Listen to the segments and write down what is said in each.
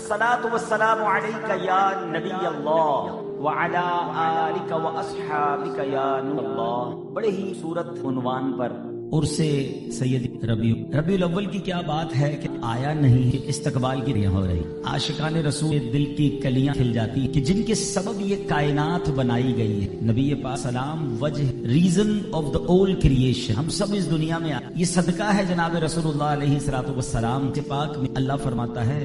الصلاۃ والسلام علیک یا نبی اللہ وعلی آلک واصحابک یا نور اللہ. بڑے ہی صورت عنوان پر عرس سید ربیع الاول کی کیا بات ہے کہ آیا نہیں کہ استقبال کی ہو رہی. عاشقان رسول دل کی کلیاں کھل جاتی کہ جن کے سبب یہ کائنات بنائی گئی ہے. نبی پاک سلام وجہ ریزن آف دا اول کریشن. ہم سب اس دنیا میں یہ صدقہ ہے جناب رسول اللہ علیہ الصلوۃ والسلام کے پاک میں. اللہ فرماتا ہے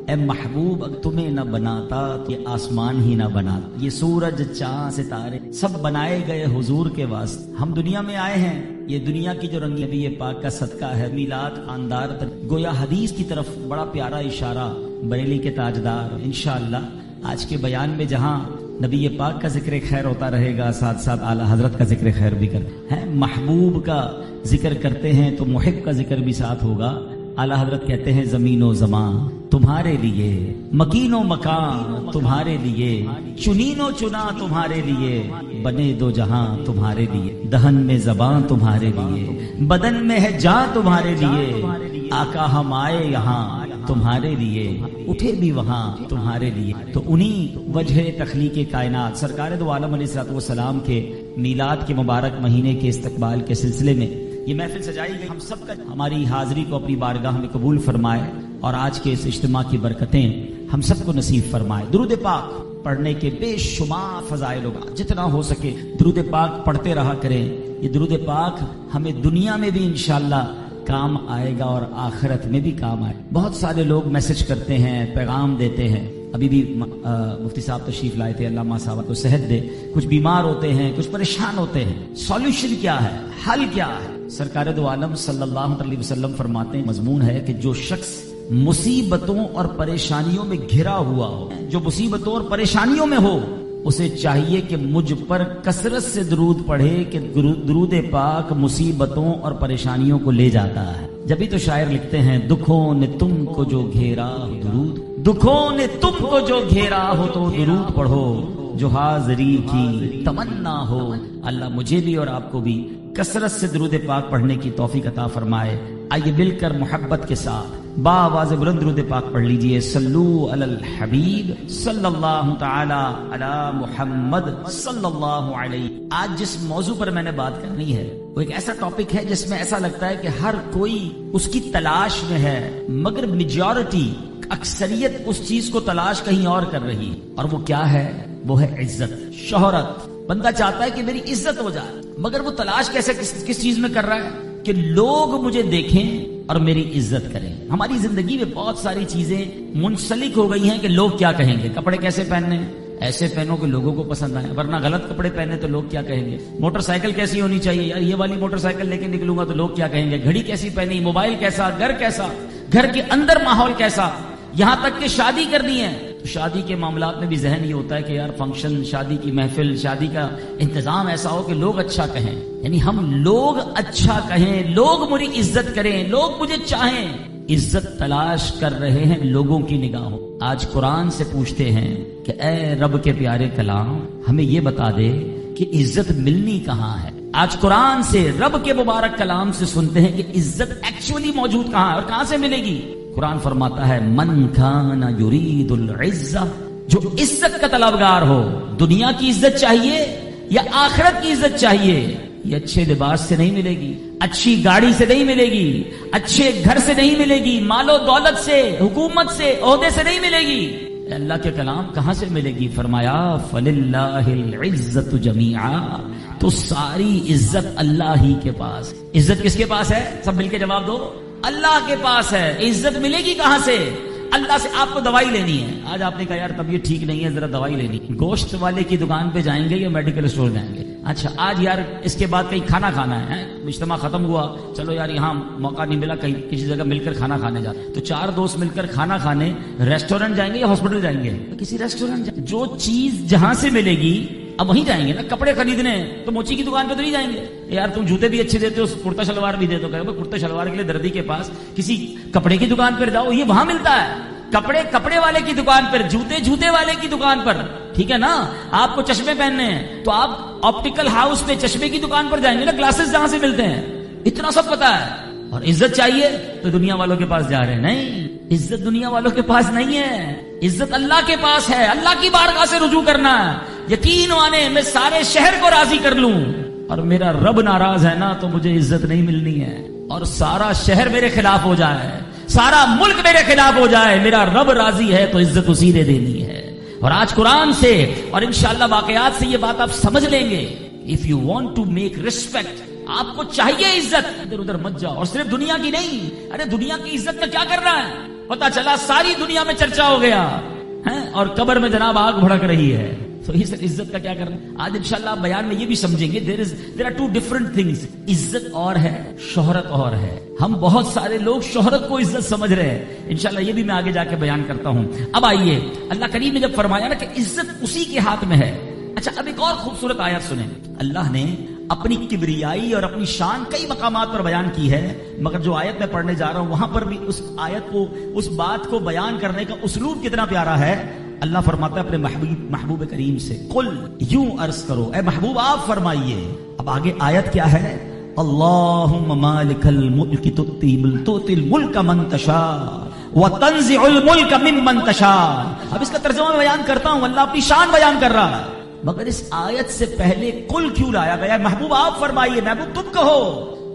اے محبوب اگر تمہیں نہ بناتا تو یہ آسمان ہی نہ بناتا. یہ سورج چاند ستارے سب بنائے گئے حضور کے واسطے. ہم دنیا میں آئے ہیں. یہ دنیا کی جو رنگ نبی پاک کا صدقہ ہے. میلاد خاندار گویا حدیث کی طرف بڑا پیارا اشارہ. بریلی کے تاجدار انشاءاللہ آج کے بیان میں جہاں نبی پاک کا ذکر خیر ہوتا رہے گا ساتھ ساتھ اعلیٰ حضرت کا ذکر خیر بھی کرتے ہیں. محبوب کا ذکر کرتے ہیں تو محب کا ذکر بھی ساتھ ہوگا. اعلیٰ حضرت کہتے ہیں زمین و زمان تمہارے لیے، مکین و مکان تمہارے لیے، چنین و چنا تمہارے لیے، بنے دو جہاں تمہارے لیے، دہن میں زبان تمہارے لیے، بدن میں ہے جاں تمہارے لیے. آقا ہم آئے یہاں تمہارے لیے، اٹھے بھی وہاں تمہارے لیے. تو انہی وجہ تخلیق کائنات سرکار دو عالم علیہ الصلوۃ والسلام کے میلاد کے مبارک مہینے کے استقبال کے سلسلے میں یہ محفل سجائی گئی. ہم سب کا ہماری حاضری کو اپنی بارگاہ میں قبول فرمائے اور آج کے اس اجتماع کی برکتیں ہم سب کو نصیب فرمائے. درود پاک پڑھنے کے بے شمار فضائل ہوگا. جتنا ہو سکے درود پاک پڑھتے رہا کریں. یہ درود پاک ہمیں دنیا میں بھی انشاءاللہ کام آئے گا اور آخرت میں بھی کام آئے. بہت سارے لوگ میسج کرتے ہیں، پیغام دیتے ہیں. ابھی بھی مفتی صاحب تشریف لائے تھے، اللہ صاحب کو صحت دے. کچھ بیمار ہوتے ہیں، کچھ پریشان ہوتے ہیں. سولوشن کیا ہے، حل کیا ہے؟ سرکار دو عالم صلی اللہ علیہ وسلم فرماتے ہیں مضمون ہے کہ جو شخص مصیبتوں اور پریشانیوں میں گھرا ہوا ہو، جو مصیبتوں اور پریشانیوں میں ہو، اسے چاہیے کہ مجھ پر کثرت سے درود پڑھے کہ درود پاک مصیبتوں اور پریشانیوں کو لے جاتا ہے. جبھی تو شاعر لکھتے ہیں دکھوں نے تم کو جو گھیرا ہو درود، دکھوں نے تم کو جو گھیرا ہو تو درود پڑھو جو حاضری کی تمنا ہو. اللہ مجھے بھی اور آپ کو بھی کثرت سے درود پاک پڑھنے کی توفیق عطا فرمائے. آئیے مل کر محبت کے ساتھ باواز بلند درود پاک پڑھ لیجئے. صلو علی الحبیب صلی اللہ تعالی علی محمد صلی اللہ علیہ. آج جس موضوع پر میں نے بات کرنی ہے وہ ایک ایسا ٹاپک ہے جس میں ایسا لگتا ہے کہ ہر کوئی اس کی تلاش میں ہے، مگر میجورٹی اکثریت اس چیز کو تلاش کہیں اور کر رہی ہے. اور وہ کیا ہے؟ وہ ہے عزت، شہرت. بندہ چاہتا ہے کہ میری عزت ہو جائے، مگر وہ تلاش کیسے کس چیز میں کر رہا ہے کہ لوگ مجھے دیکھیں اور میری عزت کریں. ہماری زندگی میں بہت ساری چیزیں منسلک ہو گئی ہیں کہ لوگ کیا کہیں گے. کپڑے کیسے پہننے ہیں، ایسے پہنو کہ لوگوں کو پسند آئے، ورنہ غلط کپڑے پہنے تو لوگ کیا کہیں گے. موٹر سائیکل کیسی ہونی چاہیے، یار یہ والی موٹر سائیکل لے کے نکلوں گا تو لوگ کیا کہیں گے. گھڑی کیسی پہنی، موبائل کیسا، گھر کیسا، گھر کے اندر ماحول کیسا. یہاں تک کہ شادی کرنی ہے تو شادی کے معاملات میں بھی ذہن یہ ہوتا ہے کہ یار فنکشن، شادی کی محفل، شادی کا انتظام ایسا ہو کہ لوگ اچھا کہیں. یعنی ہم لوگ اچھا کہیں، لوگ میری عزت کریں، لوگ مجھے چاہیں. عزت تلاش کر رہے ہیں لوگوں کی نگاہوں. آج قرآن سے پوچھتے ہیں کہ اے رب کے پیارے کلام ہمیں یہ بتا دے کہ عزت ملنی کہاں ہے. آج قرآن سے، رب کے مبارک کلام سے سنتے ہیں کہ عزت ایکچولی موجود کہاں ہے اور کہاں سے ملے گی. قرآن فرماتا ہے من کان یرید العزہ، جو عزت کا طلبگار ہو. دنیا کی عزت چاہیے یا آخرت کی عزت چاہیے؟ یہ اچھے لباس سے نہیں ملے گی، اچھی گاڑی سے نہیں ملے گی، اچھے گھر سے نہیں ملے گی، مال و دولت سے، حکومت سے، عہدے سے نہیں ملے گی. اللہ کے کلام کہاں سے ملے گی؟ فرمایا فللہ العزت جمیعا، تو ساری عزت اللہ ہی کے پاس. عزت کس کے پاس ہے؟ سب مل کے جواب دو. اللہ کے پاس ہے. عزت ملے گی کہاں سے؟ اللہ سے. آپ کو دوائی لینی ہے، آج آپ نے کہا یار طبیعت ٹھیک نہیں ہے ذرا دوائی لینی، گوشت والے کی دکان پہ جائیں گے یا میڈیکل اسٹور جائیں گے؟ اچھا آج یار اس کے بعد کہیں کھانا کھانا ہے، اجتماع ختم ہوا، چلو یار یہاں موقع نہیں ملا، کہیں کسی جگہ مل کر کھانا کھانے جاتے تو 4 دوست مل کر کھانا کھانے ریسٹورینٹ جائیں گے یا ہاسپٹل جائیں گے؟ کسی ریسٹورینٹ. جو چیز جہاں سے ملے گی اب وہیں جائیں گے نا. کپڑے خریدنے تو موچی کی دکان پہ تو نہیں جائیں گے. یار تم جوتے بھی اچھے دیتے ہو، کرتا شلوار بھی دے دو. کہ کرتا شلوار کے لیے دردی کے پاس کسی کپڑے کی دکان پر جاؤ، یہ وہاں ملتا ہے. کپڑے کپڑے والے کی دکان پر، جوتے جوتے والے کی دکان پر. ٹھیک ہے نا. آپ کو چشمے پہننے ہیں تو آپ آپٹیکل ہاؤس پہ چشمے کی دکان پر جائیں گے نا. گلاسز جہاں سے ملتے ہیں، اتنا سب پتا ہے. اور عزت چاہیے تو دنیا والوں کے پاس جا رہے ہیں. نہیں، عزت دنیا والوں کے پاس نہیں ہے، عزت اللہ کے پاس ہے. اللہ کی بارگاہ سے رجوع کرنا ہے. یقین مانے میں سارے شہر کو راضی کر لوں اور میرا رب ناراض ہے نا تو مجھے عزت نہیں ملنی ہے. اور سارا شہر میرے خلاف ہو جائے، سارا ملک میرے خلاف ہو جائے، میرا رب راضی ہے تو عزت اسی نے دینی ہے. اور آج قرآن سے اور انشاءاللہ واقعات سے یہ بات آپ سمجھ لیں گے. If you want to make respect، آپ کو چاہیے عزت، ادھر ادھر مت جاؤ. اور صرف دنیا کی نہیں، ارے دنیا کی عزت میں کیا کرنا ہے؟ پتا چلا ساری دنیا میں چرچا ہو گیا اور قبر میں جناب آگ بھڑک رہی ہے. تو اس عزت کا کیا کرنا؟ آج انشاءاللہ بیان میں یہ بھی سمجھیں گے. there are two different things. عزت اور ہے، شہرت اور ہے. ہم بہت سارے لوگ شہرت کو عزت سمجھ رہے ہیں. انشاءاللہ یہ بھی میں آگے جا کے بیان کرتا ہوں. اب آئیے، اللہ کریم نے جب فرمایا نا کہ عزت اسی کے ہاتھ میں ہے. اچھا، اب ایک اور خوبصورت آیت سنیں. اللہ نے اپنی کبریائی اور اپنی شان کئی مقامات پر بیان کی ہے، مگر جو آیت میں پڑھنے جا رہا ہوں وہاں پر بھی اس آیت کو، اس بات کو بیان کرنے کا اسلوب کتنا پیارا ہے. اللہ فرماتا ہے اپنے محبوب کریم سے، قل، یوں عرض کرو اے محبوب آپ فرمائیے. اب آگے آیت کیا ہے؟ اللہم مالک الملک تؤتی الملک من تشاء وتنزع الملک ممن تشاء. اب اس کا ترجمہ میں بیان کرتا ہوں. اللہ اپنی شان بیان کر رہا ہے، مگر اس آیت سے پہلے قل کیوں لایا گیا؟ محبوب آپ فرمائیے، محبوب تم کہو.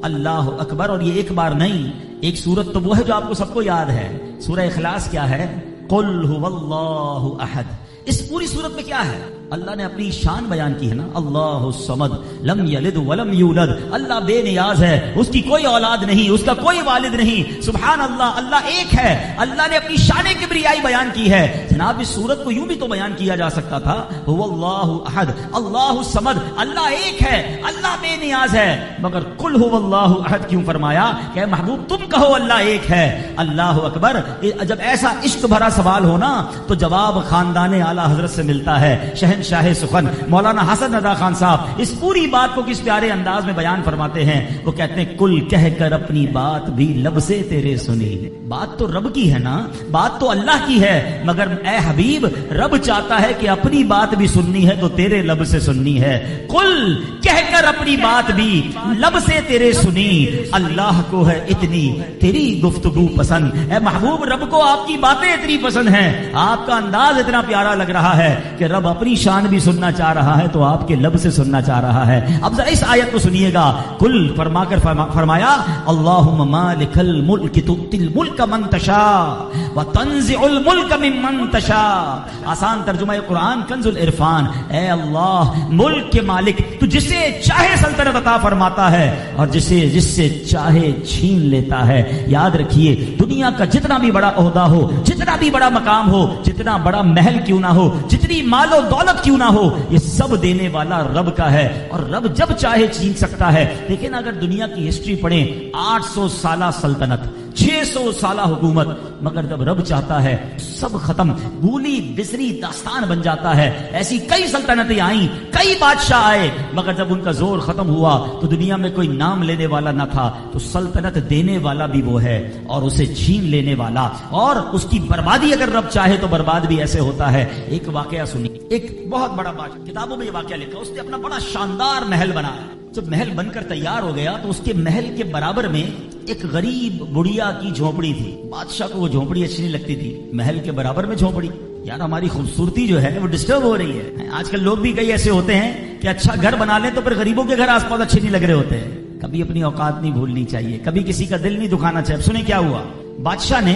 اللہ اکبر. اور یہ ایک بار نہیں، ایک سورت تو وہ ہے جو آپ کو سب کو یاد ہے، سورہ اخلاص. کیا ہے؟ قل هو اللہ احد. اس پوری صورت میں کیا ہے؟ اللہ نے اپنی شان بیان کی ہے نا. اللہ الصمد لم یلد ولم یولد. اللہ بے نیاز ہے، اس کی کوئی اولاد نہیں، اس کا کوئی والد نہیں. سبحان اللہ، اللہ ایک ہے. اللہ نے اپنی شان کبریائی بیان کی ہے. جناب اس صورت کو یوں بھی تو بیان کیا جا سکتا تھا، هو اللہ احد اللہ الصمد. اللہ ایک ہے، اللہ بے نیاز ہے. مگر قل هو اللہ احد کیوں فرمایا؟ کہ محبوب تم کہو اللہ ایک ہے. اللہ اکبر. جب ایسا عشق بھرا سوال ہونا تو جواب خاندان اعلیٰ حضرت سے ملتا ہے. شہنشاہ سخن مولانا حسن رضا خان صاحب اس پوری بات کو کس پیارے انداز میں بیان فرماتے ہیں. وہ کہتے ہیں کل کہہ کر اپنی بات بھی لب سے تیرے سنی. بات تو رب کی ہے نا، بات تو اللہ کی ہے، مگر اے حبیب رب چاہتا ہے کہ اپنی بات بھی سننی ہے تو تیرے لب سے سننی ہے. کل کہہ کر اپنی بات بھی لب سے تیرے سنی. اللہ کو ہے اتنی تیری گفتگو پسند. اے محبوب رب کو آپ کی باتیں اتنی پسند ہیں، آپ کا انداز اتنا پیارا لگ رہا ہے کہ رب اپنی شان بھی سننا چاہ رہا ہے تو آپ کے لب سے سننا چاہ رہا ہے. اب ذرا اس آیت کو سنیے گا. کل فرما کر فرمایا اللہم مالک الملک تؤتی الملک من تشاء وتنزع الملک ممن تشاء. آسان ترجمہ قرآن کنز العرفان. اے اللہ ملک کے مالک، تو جسے چاہے سلطنت عطا فرماتا ہے اور جس سے چاہے چھین لیتا ہے. یاد رکھیے دنیا کا جتنا بھی بڑا عہدہ ہو، جتنا بھی بڑا مقام ہو، جتنا بڑا محل کیوں نہ ہو، جتنی مال و دولت کیوں نہ ہو، یہ سب دینے والا رب کا ہے اور رب جب چاہے چھین سکتا ہے. لیکن اگر دنیا کی ہسٹری پڑھیں، 800 سالہ سلطنت، 600 سالہ حکومت، مگر جب رب چاہتا ہے سب ختم، بھولی بسری داستان بن جاتا ہے. ایسی کئی سلطنتیں آئیں، کئی بادشاہ آئے، مگر جب ان کا زور ختم ہوا تو دنیا میں کوئی نام لینے والا نہ تھا. تو سلطنت دینے والا بھی وہ ہے اور اسے چھین لینے والا، اور اس کی بربادی اگر رب چاہے تو برباد بھی ایسے ہوتا ہے. ایک واقعہ سنیے. ایک بہت بڑا بادشاہ، کتابوں میں یہ واقعہ لکھا، اس نے اپنا بڑا شاندار محل بنایا. جب محل بن کر تیار ہو گیا تو اس کے محل کے برابر میں ایک غریب بڑھیا کی جھونپڑی تھی. بادشاہ کو وہ جھونپڑی اچھی نہیں لگتی تھی. محل کے برابر میں جھونپڑی، یار ہماری خوبصورتی جو ہے وہ ڈسٹرب ہو رہی ہے. آج کل لوگ بھی کئی ایسے ہوتے ہیں کہ اچھا گھر بنا لیں تو پھر غریبوں کے گھر آس پاس اچھے نہیں لگ رہے ہوتے ہیں. کبھی اپنی اوقات نہیں بھولنی چاہیے، کبھی کسی کا دل نہیں دکھانا چاہیے. سنیں کیا ہوا. بادشاہ نے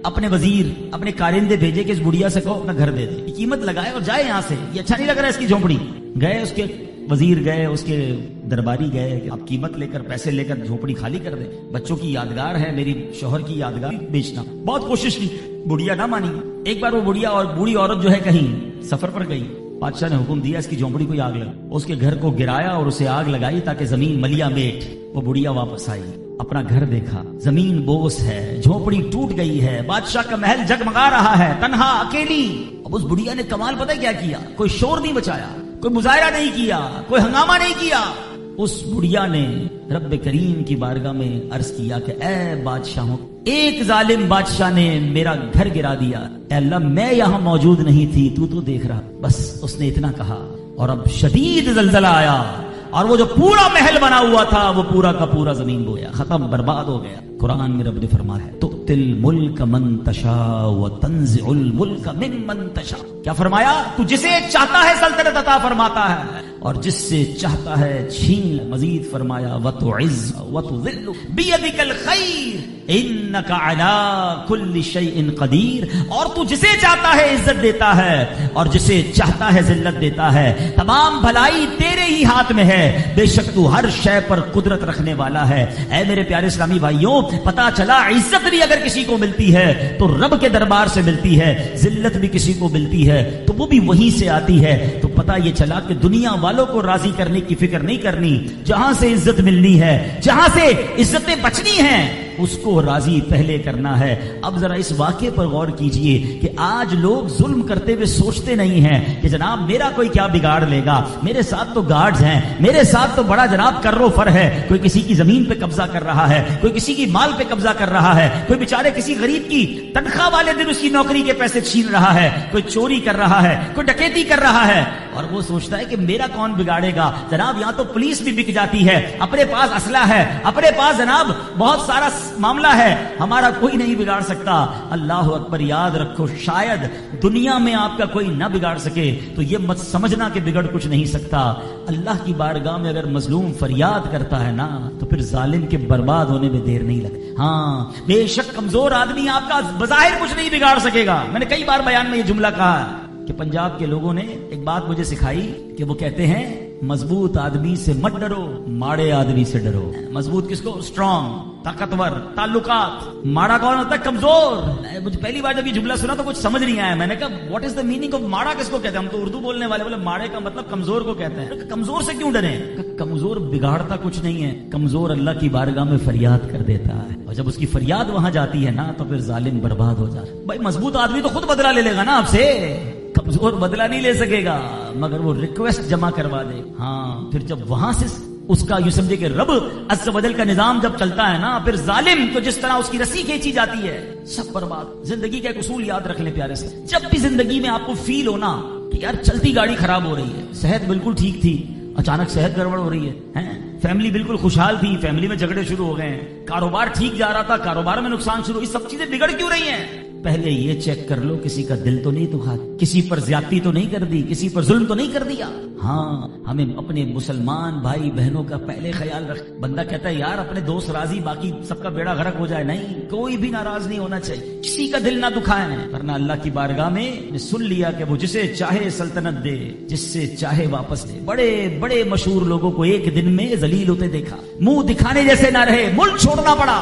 اپنے وزیر، اپنے کارندے بھیجے کہ اس بڑھیا سے کہو اپنا گھر دے دے، قیمت لگائے اور جائے یہاں سے، یہ اچھا نہیں لگ رہا ہے اس کی جھونپڑی. گئے اس کے وزیر، گئے اس کے درباری، گئے کہ آپ قیمت لے کر، پیسے لے کر جھونپڑی خالی کر دیں، بچوں کی یادگار ہے، میری شوہر کی یادگار بیچنا. بہت کوشش کی، بڑھیا نہ مانی. ایک بار وہ بڑھیا اور بوڑھی عورت جو ہے کہیں سفر پر گئی. بادشاہ نے حکم دیا اس کی جھونپڑی کو آگ لگا. اس کے گھر کو گرایا اور اسے آگ لگائی تاکہ زمین ملیا میٹ. وہ بڑھیا واپس آئی، اپنا گھر دیکھا، زمین بوس ہے، جھونپڑی ٹوٹ گئی ہے، بادشاہ کا محل جگمگا رہا ہے، تنہا اکیلی. اب اس بڑھیا نے کمال پتہ کیا کیا؟ کوئی شور نہیں بچایا، کوئی مظاہرہ نہیں کیا، کوئی ہنگامہ نہیں کیا. اس بڑھیا نے رب کریم کی بارگاہ میں عرض کیا کہ اے بادشاہوں، ایک ظالم بادشاہ نے میرا گھر گرا دیا، اے اللہ میں یہاں موجود نہیں تھی، تو دیکھ رہا. بس اس نے اتنا کہا اور اب شدید زلزلہ آیا. اور وہ جو پورا محل بنا ہوا تھا وہ پورا کا پورا زمین بویا، ختم، برباد ہو گیا۔ قرآن میں رب نے فرمایا ہے تؤتی الملک من تشاء وتنزع الملک ممن تشاء، کیا فرمایا؟ تو جسے چاہتا ہے سلطنت عطا فرماتا ہے اور جس سے چاہتا ہے چھین۔ مزید فرمایا وتعز وتذل بیدک الخیر انک علی کل شیء قدیر، اور تو جسے چاہتا ہے عزت دیتا ہے اور جسے چاہتا ہے ذلت دیتا ہے، تمام بھلائی تیرے ہی ہاتھ میں ہے، بے شک تو ہر شے پر قدرت رکھنے والا ہے۔ اے میرے پیارے اسلامی بھائیوں، پتا چلا عزت بھی اگر کسی کو ملتی ہے تو رب کے دربار سے ملتی ہے، ذلت بھی کسی کو ملتی ہے تو وہ بھی وہیں سے آتی ہے۔ تو پتا یہ چلا کہ دنیا والوں کو راضی کرنے کی فکر نہیں کرنی، جہاں سے عزت ملنی ہے، جہاں سے عزتیں بچنی ہیں، اس کو راضی پہلے کرنا ہے۔ اب ذرا اس واقعے پر غور کیجئے کہ آج لوگ ظلم کرتے ہوئے سوچتے نہیں ہیں کہ جناب میرا کوئی کیا بگاڑ لے گا، میرے ساتھ تو گارڈز ہیں، میرے ساتھ تو بڑا جناب کر و فر ہے، کوئی کسی کی زمین پہ قبضہ کر رہا ہے، کوئی کسی کی مال پہ قبضہ کر رہا ہے، کوئی بیچارے کسی غریب کی تنخواہ والے دن اس کی نوکری کے پیسے چھین رہا ہے، کوئی چوری کر رہا ہے، کوئی ڈکیتی کر رہا ہے، اور وہ سوچتا ہے کہ میرا کون بگاڑے گا۔ جناب یہاں تو پولیس بھی بک جاتی ہے، اپنے پاس اسلحہ ہے، اپنے پاس جناب بہت سارا معاملہ ہے، ہمارا کوئی نہیں بگاڑ سکتا۔ اللہ اکبر، یاد رکھو شاید دنیا میں آپ کا کوئی نہ بگاڑ سکے تو یہ مت سمجھنا کہ بگڑ کچھ نہیں سکتا۔ اللہ کی بارگاہ میں اگر مظلوم فریاد کرتا ہے نا تو پھر ظالم کے برباد ہونے میں دیر نہیں لگتی۔ ہاں بے شک کمزور آدمی آپ کا بظاہر کچھ نہیں بگاڑ سکے گا۔ میں نے کئی بار بیان میں یہ جملہ کہا کہ پنجاب کے لوگوں نے ایک بات مجھے سکھائی کہ وہ کہتے ہیں مضبوط آدمی سے مت ڈرو، ماڑے آدمی سے ڈرو۔ مضبوط کس کو؟ اسٹرانگ، طاقتور، تعلقات۔ ماڑا کون ہوتا ہے؟ کمزور۔ مجھے پہلی بار جب یہ جملہ سنا تو کچھ سمجھ نہیں آیا، میں نے کہا what is the meaning of ماڑا، کس کو کہتے ہیں؟ ہم تو اردو بولنے والے، بولے ماڑے کا مطلب کمزور کو کہتے ہیں۔ کمزور سے کیوں ڈریں؟ کمزور بگاڑتا کچھ نہیں ہے، کمزور اللہ کی بارگاہ میں فریاد کر دیتا ہے، اور جب اس کی فریاد وہاں جاتی ہے نا تو پھر ظالم برباد ہو جاتا ہے۔ بھائی مضبوط آدمی تو خود بدلہ لے لے گا نا آپ سے، کمزور بدلہ نہیں لے سکے گا، مگر وہ ریکویسٹ جمع کروا دے۔ ہاں پھر جب وہاں سے اس کا یوں سمجھے کہ رب عز و جل کا نظام جب چلتا ہے نا، پھر ظالم تو جس طرح اس کی رسی کھینچی جاتی ہے سب برباد۔ زندگی کا ایک اصول یاد رکھ لیں پیارے سے، جب بھی زندگی میں آپ کو فیل ہونا کہ یار چلتی گاڑی خراب ہو رہی ہے، صحت بالکل ٹھیک تھی، اچانک صحت گڑبڑ ہو رہی ہے، فیملی بالکل خوشحال تھی، فیملی میں جھگڑے شروع ہو گئے ہیں، کاروبار ٹھیک جا رہا تھا، کاروبار میں نقصان شروع، یہ سب چیزیں بگڑ کیوں رہی ہیں؟ پہلے یہ چیک کر لو کسی کا دل تو نہیں دکھا، کسی پر زیادتی تو نہیں کر دی، کسی پر ظلم تو نہیں کر دیا۔ ہاں ہمیں اپنے مسلمان بھائی بہنوں کا پہلے خیال رکھ۔ بندہ کہتا ہے یار اپنے دوست راضی، باقی سب کا بیڑا غرق ہو جائے، نہیں، کوئی بھی ناراض نہیں ہونا چاہیے، کسی کا دل نہ دکھائیں، ورنہ اللہ کی بارگاہ میں نے سن لیا کہ وہ جسے چاہے سلطنت دے، جس سے چاہے واپس دے۔ بڑے بڑے مشہور لوگوں کو ایک دن میں ذلیل ہوتے دیکھا، منہ دکھانے جیسے نہ رہے، ملک چھوڑنا پڑا۔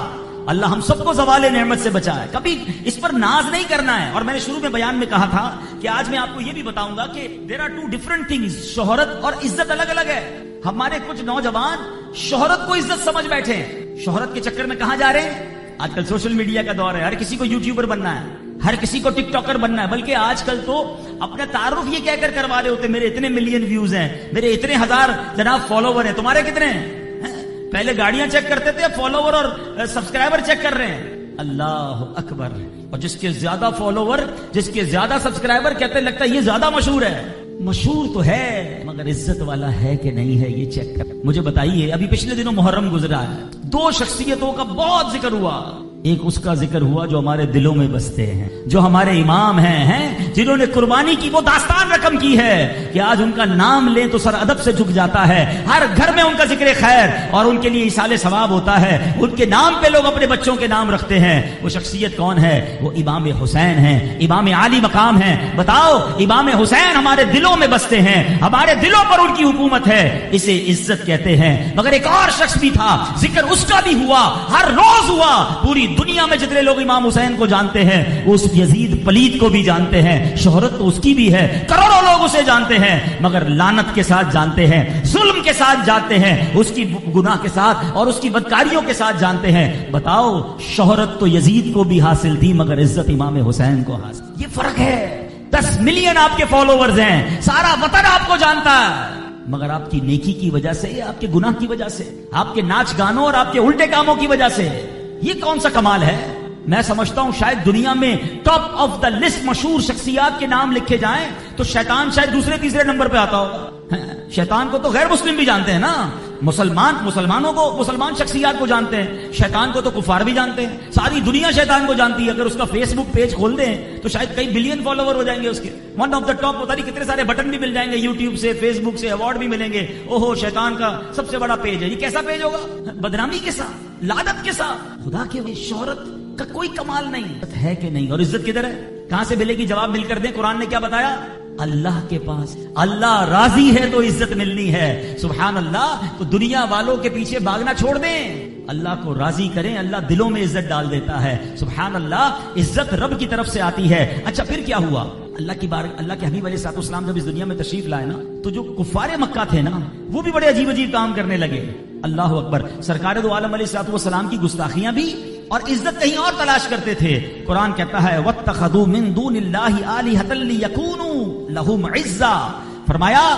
اللہ ہم سب کو زوال نعمت سے بچائے، کبھی اس پر ناز نہیں کرنا ہے۔ اور میں نے شروع میں بیان میں کہا تھا کہ آج میں آپ کو یہ بھی بتاؤں گا کہ there are two different things، شہرت اور عزت الگ الگ ہے۔ ہمارے کچھ نوجوان شہرت کو عزت سمجھ بیٹھے ہیں، شہرت کے چکر میں کہاں جا رہے ہیں؟ آج کل سوشل میڈیا کا دور ہے، ہر کسی کو یوٹیوبر بننا ہے، ہر کسی کو ٹک ٹاکر بننا ہے، بلکہ آج کل تو اپنا تعارف یہ کہہ کر کروا رہے ہوتے میرے اتنے ملین ویوز ہیں، میرے اتنے ہزار جناب فالوور ہیں، تمہارے کتنے ہیں؟ پہلے گاڑیاں چیک کرتے تھے، فالوور اور سبسکرائبر چیک کر رہے ہیں۔ اللہ اکبر۔ اور جس کے زیادہ فالوور، جس کے زیادہ سبسکرائبر، کہتے لگتا ہے یہ زیادہ مشہور ہے۔ مشہور تو ہے مگر عزت والا ہے کہ نہیں ہے یہ چیک کر۔ مجھے بتائیے، ابھی پچھلے دنوں محرم گزرا ہے، دو شخصیتوں کا بہت ذکر ہوا۔ ایک اس کا ذکر ہوا جو ہمارے دلوں میں بستے ہیں، جو ہمارے امام ہیں جنہوں نے قربانی کی وہ داستان رقم کی ہے کہ آج ان کا نام لیں تو سر ادب سے جھک جاتا ہے، ہر گھر میں ان کا ذکر خیر اور ان کے لیے ایصال ثواب ہوتا ہے، ان کے نام پہ لوگ اپنے بچوں کے نام رکھتے ہیں۔ وہ شخصیت کون ہے؟ وہ امام حسین ہیں، امام عالی مقام ہیں۔ بتاؤ، امام حسین ہمارے دلوں میں بستے ہیں، ہمارے دلوں پر ان کی حکومت ہے، اسے عزت کہتے ہیں۔ مگر ایک اور شخص بھی تھا، ذکر اس کا بھی ہوا، ہر روز ہوا۔ پوری دنیا میں جتنے لوگ امام حسین کو جانتے ہیں وہ اس یزید پلید کو بھی جانتے ہیں، شہرت تو اس کی بھی ہے، کروڑوں لوگ اسے جانتے ہیں، مگر لعنت کے ساتھ جانتے ہیں، ظلم کے ساتھ جانتے ہیں، اس کی گناہ کے ساتھ اور اس کی بدکاریوں کے ساتھ جانتے ہیں۔ بتاؤ، شہرت تو یزید کو بھی حاصل تھی مگر عزت امام حسین کو حاصل۔ یہ فرق ہے۔ 10 ملین آپ کے فالوورز ہیں، سارا وطن آپ کو جانتا ہے، مگر آپ کی نیکی کی وجہ سے، آپ کے گناہ کی وجہ سے، آپ کے ناچ گانوں اور آپ کے الٹے کاموں کی وجہ سے۔ یہ کون سا کمال ہے؟ میں سمجھتا ہوں شاید دنیا میں ٹاپ آف دا لسٹ مشہور شخصیات کے نام لکھے جائیں تو شیطان شاید دوسرے تیسرے نمبر پہ آتا ہوگا۔ شیطان کو تو غیر مسلم بھی جانتے ہیں نا. مسلمانوں کو، مسلمان شخصیات کو جانتے ہیں، شیطان کو تو کفار بھی جانتے ہیں. ساری دنیا شیطان کو جانتی ہے. اگر اس کا فیس بک پیج کھول دیں تو شاید کئی بلین فالوور ہو جائیں گے اس کے. ون آف دا ٹاپ، پتہ نہیں کتنے سارے بٹن بھی مل جائیں گے، یوٹیوب سے، فیس بک سے ایوارڈ بھی ملیں گے. اوہو شیطان کا سب سے بڑا پیج ہے. یہ کیسا پیج ہوگا؟ بدنامی کے ساتھ، لعنت کے ساتھ. خدا کے شہرت کا کوئی کمال نہیں ہے کہ نہیں. اور عزت کدھر ہے؟ کہاں سے ملے گی؟ جواب مل کر دیں. قرآن نے کیا بتایا؟ اللہ کے پاس. اللہ راضی ہے تو عزت ملنی ہے. سبحان اللہ. تو دنیا والوں کے پیچھے بھاگنا چھوڑ دیں، اللہ کو راضی کریں، اللہ دلوں میں عزت ڈال دیتا ہے. سبحان اللہ. عزت رب کی طرف سے آتی ہے. اچھا پھر کیا ہوا؟ اللہ کے حبیب علیہ الصلوۃ والسلام جب اس دنیا میں تشریف لائے نا تو جو کفار مکہ تھے نا وہ بھی بڑے عجیب عجیب کام کرنے لگے. اللہ اکبر. سرکار دو عالم علیہ الصلوۃ والسلام کی گستاخیاں بھی اور عزت کہیں اور تلاش کرتے تھے. قرآن کہتا ہے وَاتَّخَذُوا مِن دُونِ اللَّهِ آلِهَةً لِيَكُونُوا لَهُمْ عِزًّا. فرمایا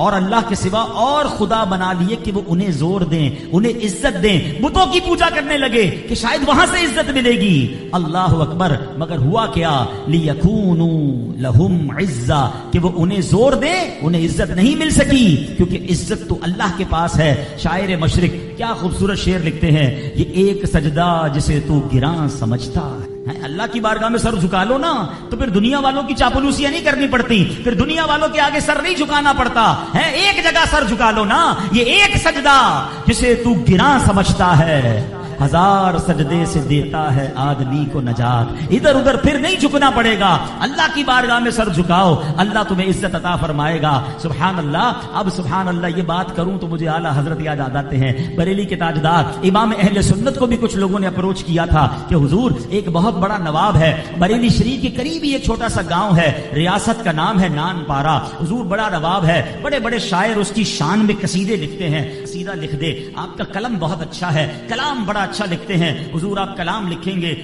اور اللہ کے سوا اور خدا بنا لیے کہ وہ انہیں زور دیں، انہیں عزت دیں. بتوں کی پوجا کرنے لگے کہ شاید وہاں سے عزت ملے گی. اللہ اکبر. مگر ہوا کیا؟ لِيَكُونُوا لَهُمْ عِزًّا، کہ وہ انہیں زور دیں، انہیں عزت نہیں مل سکی کیونکہ عزت تو اللہ کے پاس ہے. شاعر مشرق کیا خوبصورت شعر لکھتے ہیں، یہ ایک سجدہ جسے تو گراں سمجھتا ہے. اللہ کی بارگاہ میں سر جھکا لو نا تو پھر دنیا والوں کی چاپلوسیاں نہیں کرنی پڑتی، پھر دنیا والوں کے آگے سر نہیں جھکانا پڑتا ہے. ایک جگہ سر جھکا لو نا. یہ ایک سجدہ جسے تو گراں سمجھتا ہے، ہزار سجدے سے دیتا ہے آدمی کو نجات. ادھر ادھر پھر نہیں جھکنا پڑے گا. اللہ کی بارگاہ میں سر جھکاؤ، اللہ تمہیں عزت عطا فرمائے گا. سبحان اللہ. اب سبحان اللہ یہ بات کروں تو مجھے اعلیٰ حضرت یاد آ جاتے ہیں. بریلی کے تاجدار امام اہل سنت کو بھی کچھ لوگوں نے اپروچ کیا تھا کہ حضور ایک بہت بڑا نواب ہے، بریلی شریف کے قریب ہی ایک چھوٹا سا گاؤں ہے، ریاست کا نام ہے نان پارا. حضور بڑا نواب ہے، بڑے بڑے شاعر اس کی شان میں قصیدے لکھتے ہیں. قصیدہ لکھ دے، آپ کا قلم بہت اچھا ہے، کلام بڑا اچھا لکھتے ہیں. حضور آپ کلام لکھیں گے،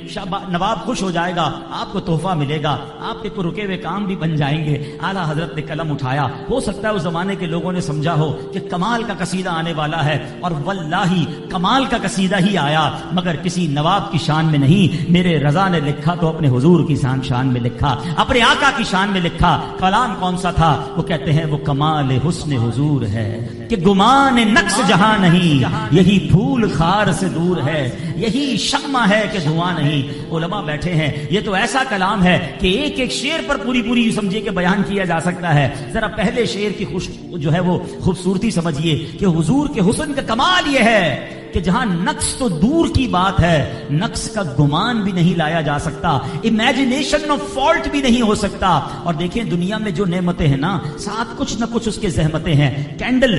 نواب خوش ہو جائے گا، آپ کو تحفہ ملے گا، آپ کے رکے ہوئے کام بھی بن جائیں گے. اعلیٰ حضرت نے قلم اٹھایا. ہو سکتا ہے اس زمانے کے لوگوں نے سمجھا ہو کہ کمال کا قصیدہ آنے والا ہے، اور واللہ کمال کا قصیدہ ہی آیا، مگر کسی نواب کی شان میں نہیں. میرے رضا نے لکھا تو اپنے حضور کی شان میں لکھا، اپنے آقا کی شان میں لکھا. کلام کون سا تھا؟ وہ کہتے ہیں وہ کمال حسن حضور ہے کہ گمان نقص جہاں نہیں، یہی پھول خار سے دور ہے، یہی شمع ہے کہ دھواں نہیں. علماء بیٹھے ہیں. یہ تو ایسا کلام ہے کہ ایک ایک شعر پر پوری سمجھے کہ بیان کیا جا سکتا ہے. ذرا پہلے شعر کی جو ہے وہ خوبصورتی سمجھیے کہ حضور کے حسن کا کمال یہ ہے کہ جہاں نقص تو دور کی بات ہے، نقص کا گمان بھی نہیں لایا جا سکتا، امیجنیشن آف فالٹ بھی نہیں ہو سکتا. اور دیکھیں دنیا میں جو نعمتیں ہیں نا ساتھ کچھ نہ کچھ اس کے زحمتیں ہیں. کینڈل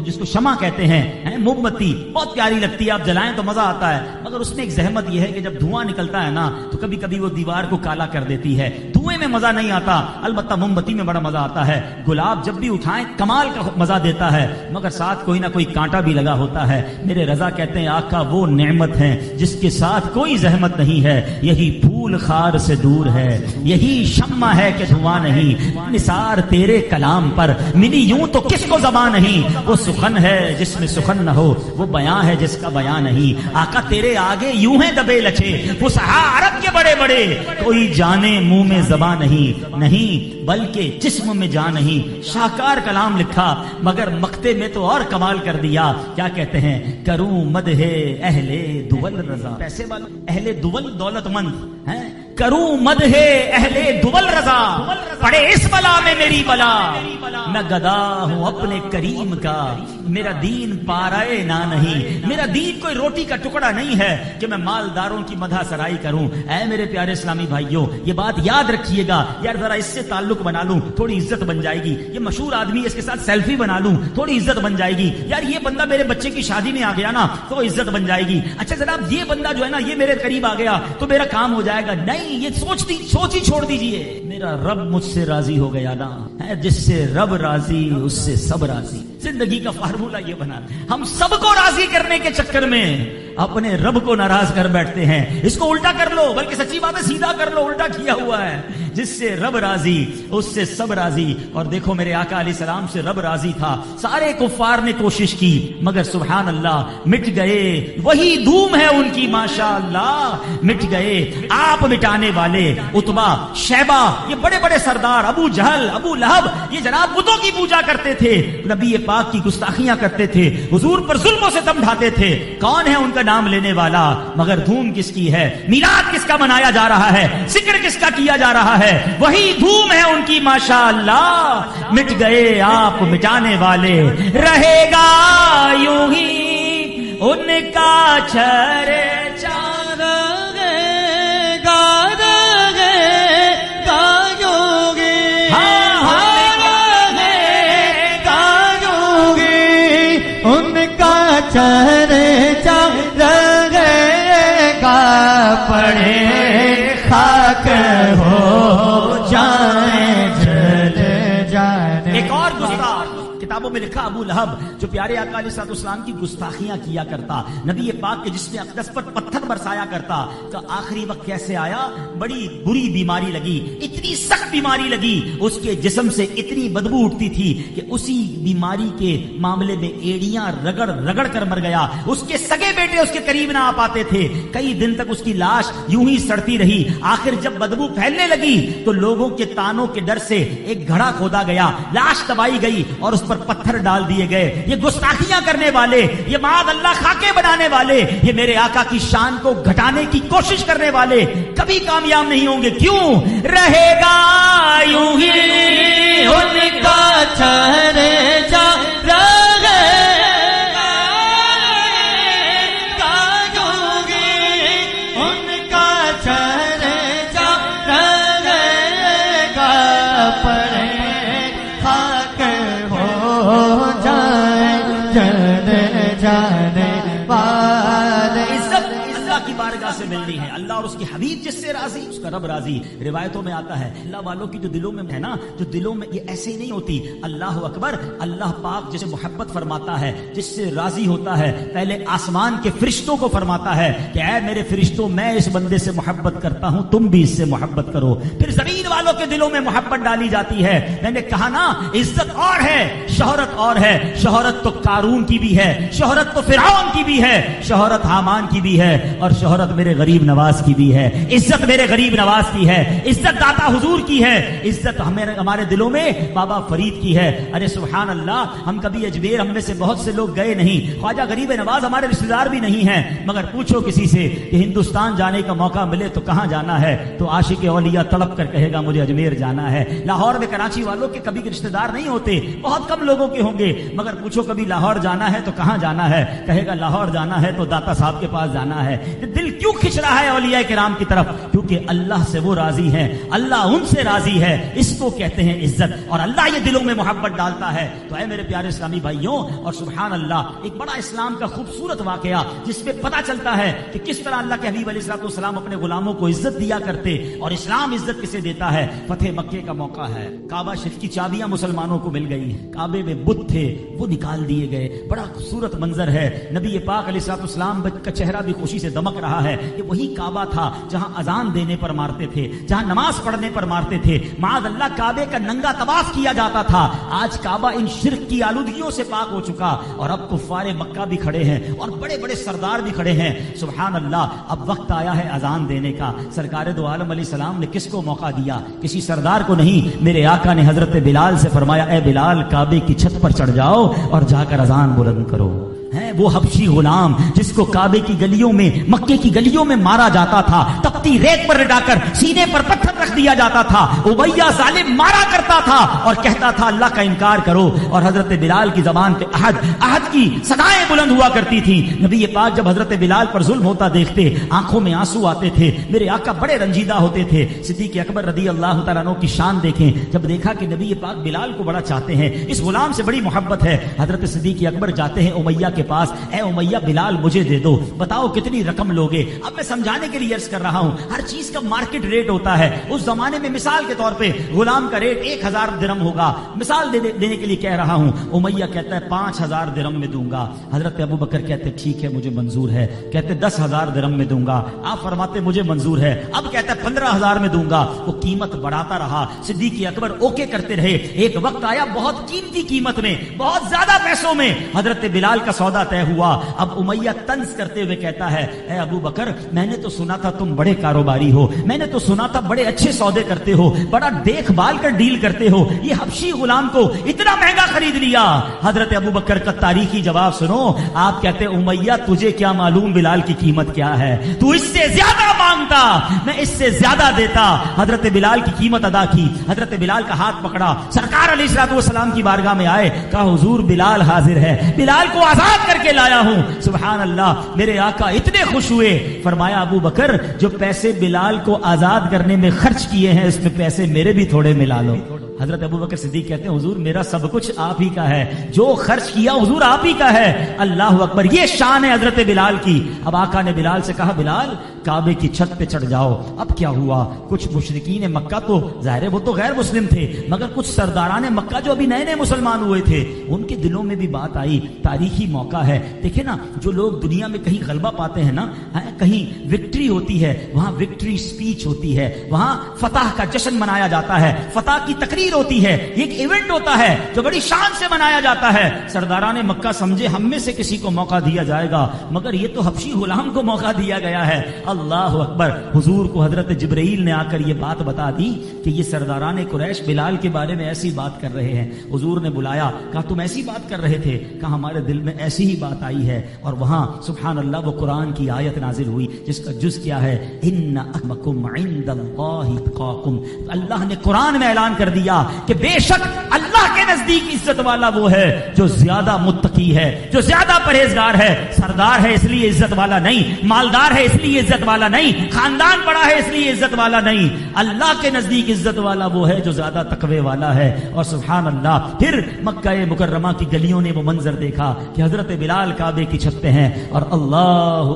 جس کو شمع کہتے ہیں، موم بتی بہت پیاری لگتی ہے، آپ جلائیں تو مزہ آتا ہے، مگر اس میں ایک زحمت یہ ہے کہ جب دھواں نکلتا ہے نا تو کبھی کبھی وہ دیوار کو کالا کر دیتی ہے. دھوئیں میں مزہ نہیں آتا، البتہ موم بتی میں بڑا مزہ آتا ہے. گلاب جب بھی اٹھائیں کمال کا مزہ دیتا ہے، مگر ساتھ کوئی نہ کوئی کانٹا بھی لگا ہوتا ہے. میرے رضا کہتے ہیں آقا وہ نعمت ہے جس کے ساتھ کوئی زحمت نہیں ہے، یہی پھول خار سے دور ہے، یہی شمع ہے کہ دھواں نہیں. نثار تیرے کلام پر ملی یوں تو کس کو زبان نہیں. وہ سخن ہے جس میں سخن نہ ہو، وہ بیان ہے جس کا بیان نہیں. آقا تیرے آگے یوں ہیں دبے لچے، فصحا عرب کے بڑے بڑے، کوئی جانے منہ میں زبان نہیں بلکہ جسم میں جان نہیں. شاہکار کلام لکھا مگر مقتے میں تو اور کمال کر دیا. کیا کہتے ہیں؟ کروں مدح اہل دول رضا. پیسے والے اہل دول دولت مند ہیں. کروں مدح اہل دول رضا، پڑے اس بلا میں میری بلا. میں گدا ہوں اپنے کریم کا، میرا دین پارائے نہ نہیں. میرا دین کوئی روٹی کا ٹکڑا نہیں ہے کہ میں مالداروں کی مدح سرائی کروں. اے میرے پیارے اسلامی بھائیوں یہ بات یاد رکھیے گا. یار ذرا اس سے تعلق بنا لوں تھوڑی عزت بن جائے گی. یہ مشہور آدمی اس کے ساتھ سیلفی بنا لوں تھوڑی عزت بن جائے گی. یار یہ بندہ میرے بچے کی شادی میں آ گیا نا تو عزت بن جائے گی. اچھا جناب یہ بندہ جو ہے نا یہ میرے قریب آ گیا تو میرا کام ہو جائے گا. نہیں، یہ سوچ ہی چھوڑ دیجئے. میرا رب مجھ سے راضی ہو گیا نا، جس سے رب راضی اس سے سب راضی. زندگی کا فارمولہ یہ بنا. ہم سب کو راضی کرنے کے چکر میں اپنے رب کو ناراض کر بیٹھتے ہیں. اس کو الٹا کر لو، بلکہ سچی بات ہے سیدھا کر لو، الٹا کیا ہوا ہے. جس سے رب راضی اس سے سب راضی. اور دیکھو میرے آقا علیہ السلام سے رب راضی تھا. سارے کفار نے کوشش کی مگر سبحان اللہ مٹ گئے. وہی دھوم ہے ان کی ماشاء اللہ، مٹ گئے. آپ مٹانے والے عتبہ، شیبہ، یہ بڑے بڑے سردار، ابو جہل، ابو لہب، یہ جناب بتوں کی پوجا کرتے تھے، نبی پاک کی گستاخیاں کرتے تھے، حضور پر ظلم و ستم ڈھاتے تھے. کون ہے ان کا نام لینے والا؟ مگر دھوم کس کی ہے؟ میلاد کس کا منایا جا رہا ہے؟ ذکر کس کا کیا جا رہا ہے؟ وہی دھوم ہے ان کی ماشاء اللہ. مٹ گئے آپ مٹانے والے، رہے گا یوں ہی ان کا چھرے چار گا یوگی. ان کا چرے چار گا پڑے خاک ہو جائیں جل جانے. ایک اور گستاخ کتابوں میں لکھا ابو لہب جو پیارے آقا علیہ السلام کی گستاخیاں کیا کرتا، نبی پاک کے جسم اقدس پر پتھر برسایا کرتا. تو آخری وقت کیسے آیا؟ بڑی بری بیماری لگی، اتنی سخت بیماری لگی، اس کے جسم سے اتنی بدبو اٹھتی تھی کہ اسی بیماری کے معاملے میں ایڑیاں رگڑ رگڑ کر مر گیا. اس کے سگے بیٹے اس کے قریب نہ آ پاتے تھے. کئی دن تک اس کی لاش یوں ہی سڑتی رہی. آخر جب بدبو پھیلنے لگی تو لوگوں کے تانوں کے ڈر سے ایک گھڑا کھودا گیا، لاش دبائی گئی اور اس پر پتھر ڈال دیے گئے. یہ گستاخیاں کرنے والے، یہ معاذ اللہ خاکے بنانے والے، یہ میرے آقا کی شان کو گھٹانے کی کوشش کرنے والے کبھی کامیاب نہیں ہوں گے. کیوں؟ رہے گا یوں ہی ان کا چرے چار بارگاہ سے ملنی ہے. اللہ اور اس کی حبیب جس سے راضی اس کا رب راضی. روایتوں میں آتا ہے اللہ والوں کی جو دلوں میں ہے نا، جو دلوں میں یہ ایسے ہی نہیں ہوتی. اللہ اکبر، اللہ پاک جسے محبت فرماتا ہے، جس سے راضی ہوتا ہے، پہلے آسمان کے فرشتوں کو فرماتا ہے کہ اے میرے فرشتوں میں اس بندے سے محبت کرتا ہوں، تم بھی اس سے محبت کرو. پھر زمین والوں کے دلوں میں محبت ڈالی جاتی ہے. میں نے کہا نا عزت اور ہے، شہرت اور ہے. شہرت تو قارون کی بھی ہے، شہرت تو فرعون کی بھی ہے، شہرت حامان کی بھی ہے، اور شہرت میرے غریب نواز کی بھی ہے. عزت میرے غریب نواز کی ہے، عزت داتا حضور کی ہے، عزت ہمارے دلوں میں بابا فرید کی ہے. ارے سبحان اللہ، ہم کبھی اجمیر، ہم میں سے بہت سے لوگ گئے نہیں. خواجہ غریب نواز ہمارے رشتہ دار بھی نہیں ہیں، مگر پوچھو کسی سے کہ ہندوستان جانے کا موقع ملے تو کہاں جانا ہے، تو عاشق اولیاء تڑپ کر کہے گا مجھے اجمیر جانا ہے. لاہور میں کراچی والوں کے کبھی رشتہ دار نہیں ہوتے، بہت کم لوگوں کے ہوں گے، مگر پوچھو کبھی لاہور جانا ہے تو کہاں جانا ہے، کہے گا لاہور جانا ہے تو داتا صاحب کے پاس جانا ہے. دل کیوں کھنچ رہا ہے اولیاء کرام کی طرف؟ کیونکہ اللہ سے وہ راضی ہیں، اللہ ان سے راضی ہے. اس کو کہتے ہیں عزت، اور اللہ یہ دلوں میں محبت ڈالتا ہے. تو اے میرے پیارے اسلامی بھائیوں، اور سبحان اللہ ایک بڑا اسلام کا خوبصورت واقعہ جس میں پتہ چلتا ہے کہ کس طرح اللہ کے حبیب علیہ السلام اپنے غلاموں کو عزت دیا کرتے، اور اسلام عزت کسے دیتا ہے. فتح مکے کا موقع ہے، کعبہ شریف کی چابیاں مسلمانوں کو مل گئی. کعبے میں بت تھے وہ نکال دیے گئے. بڑا خوبصورت منظر ہے. نبی پاک علیہ السلام کا چہرہ بھی خوشی سے دمک رہا ہے. یہ وہی کعبہ تھا جہاں اذان دینے پر مارتے تھے، جہاں نماز پڑھنے پر مارتے تھے. معاذ اللہ کعبے کا ننگا طواف کیا جاتا تھا. آج کعبہ ان شرک کی آلودگیوں سے پاک ہو چکا، اور اب کفار مکہ بھی کھڑے ہیں اور بڑے بڑے سردار بھی کھڑے ہیں. سبحان اللہ، اب وقت آیا ہے اذان دینے کا. سرکار دو عالم علیہ السلام نے کس کو موقع دیا؟ کسی سردار کو نہیں. میرے آقا نے حضرت بلال سے فرمایا اے بلال کعبے کی چھت پر چڑھ جاؤ اور جا کر اذان بلند کرو. ہے وہ حبشی غلام جس کو کعبے کی گلیوں میں، مکے کی گلیوں میں مارا جاتا تھا، تپتی ریت پر لٹا کر سینے پر پتھر رکھ دیا جاتا تھا. امیہ ظالم مارا کرتا تھا اور کہتا تھا اللہ کا انکار کرو، اور حضرت بلال کی زبان پہ احد کی صدائیں بلند ہوا کرتی تھی. نبی پاک جب حضرت بلال پر ظلم ہوتا دیکھتے آنکھوں میں آنسو آتے تھے. میرے آقا بڑے رنجیدہ ہوتے تھے. صدیق اکبر رضی اللہ تعالیٰ عنہ کی شان دیکھیں. جب دیکھا کہ نبی پاک بلال کو بڑا چاہتے ہیں، اس غلام سے بڑی محبت ہے، حضرت صدیق اکبر جاتے ہیں امیہ کے پاس. پاس، اے امیہ بلال مجھے دے دو، بتاؤ کتنی رقم لوگے؟ اب میں سمجھانے کے لیے عرض کر رہا ہوں، ہر چیز کا مارکیٹ ریٹ ہوتا ہے۔ اس زمانے میں مثال کے طور پہ غلام کا ریٹ 1000 درہم ہوگا، مثال دینے کے لیے کہہ رہا ہوں۔ امیہ کہتا ہے 5000 درہم میں دوں گا۔ حضرت ابو بکر کہتے ٹھیک ہے مجھے منظور ہے، کہتے 10000 درہم میں دوں گا۔ آپ فرماتے مجھے منظور ہے، اب کہتا ہے 15000 میں دوں گا۔ وہ قیمت بڑھاتا رہا، صدیق اکبر اوکے کرتے رہے۔ ایک وقت آیا بہت قیمتی قیمت میں، بہت زیادہ پیسوں میں حضرت بلال کا سودا طے ہوا۔ اب امیہ طنز کرتے ہوئے کہتا ہے اے ابو بکر میں نے تو سنا تھا تم بڑے کاروباری ہو، میں نے تو سنا تھا بڑے اچھے سودے کرتے ہو، بڑا دیکھ بھال کر ڈیل کرتے ہو، یہ حبشی غلام کو اتنا مہنگا خرید لیا۔ حضرت ابو بکر کا تاریخی جواب سنو، آپ کہتے امیہ تجھے کیا معلوم بلال کی قیمت کیا ہے، تو اس سے زیادہ مانگتا میں اس سے زیادہ دیتا۔ حضرت بلال کی قیمت ادا کی، حضرت بلال کا ہاتھ پکڑا، سرکار علیہ الصلوۃ والسلام کی بارگاہ میں آئے، کہا حضور بلال حاضر ہے، بلال کو آزاد کر کے لایا ہوں۔ سبحان اللہ، میرے آقا اتنے خوش ہوئے، فرمایا ابو بکر جو پیسے بلال کو آزاد کرنے میں خرچ کیے ہیں اس میں پیسے میرے بھی تھوڑے ملا لو۔ حضرت ابو بکر صدیق کہتے ہیں حضور میرا سب کچھ آپ ہی کا ہے، جو خرچ کیا حضور آپ ہی کا ہے۔ اللہ اکبر، یہ شان ہے حضرت بلال کی۔ اب آقا نے بلال سے کہا بلال کعبے کی چھت پہ چڑھ جاؤ۔ اب کیا ہوا، کچھ مشرکین مکہ تو ظاہر ہے وہ تو غیر مسلم تھے، مگر کچھ سرداران مکہ جو ابھی نئے نئے مسلمان ہوئے تھے ان کے دلوں میں بھی بات آئی۔ تاریخی موقع ہے، دیکھیں نا جو لوگ دنیا میں کہیں غلبہ پاتے ہیں نا، کہیں وکٹری ہوتی ہے وہاں وکٹری سپیچ ہوتی ہے، وہاں فتح کا جشن منایا جاتا ہے، فتح کی تقریر ہوتی ہے، ایک ایونٹ ہوتا ہے جو بڑی شان سے منایا جاتا ہے۔ سرداران مکہ سمجھے ہم میں سے کسی کو موقع دیا جائے گا، مگر یہ تو حبشی غلام کو موقع دیا گیا ہے۔ اللہ اکبر، حضور کو حضرت جبرائیل نے آ کر یہ بات بتا دی کہ یہ سرداران قریش بلال کے بارے میں ایسی بات کر رہے ہیں۔ حضور نے بلایا، کہا تم ایسی بات کر رہے تھے؟ کہا ہمارے دل میں ایسی ہی بات آئی ہے۔ اور وہاں سبحان اللہ وہ قرآن کی آیت نازل ہوئی جس کا جز کیا ہے، ان اکرمکم عند اللہ اتقاکم۔ اللہ نے قرآن میں اعلان کر دیا کہ بے شک اللہ کے نزدیک عزت والا وہ ہے جو زیادہ متقی ہے، جو زیادہ پرہیزگار ہے۔ سردار ہے اس لیے عزت والا نہیں، مالدار ہے اس لیے عزت والا نہیں، خاندان بڑا ہے اس لیے عزت والا نہیں، اللہ کے نزدیک عزت والا وہ ہے جو زیادہ تقوی والا ہے۔ اور سبحان اللہ، پھر مکہ مکرمہ کی گلیوں نے وہ منظر دیکھا کہ حضرت بلال کعبے کی چھت پہ ہیں اور اللہ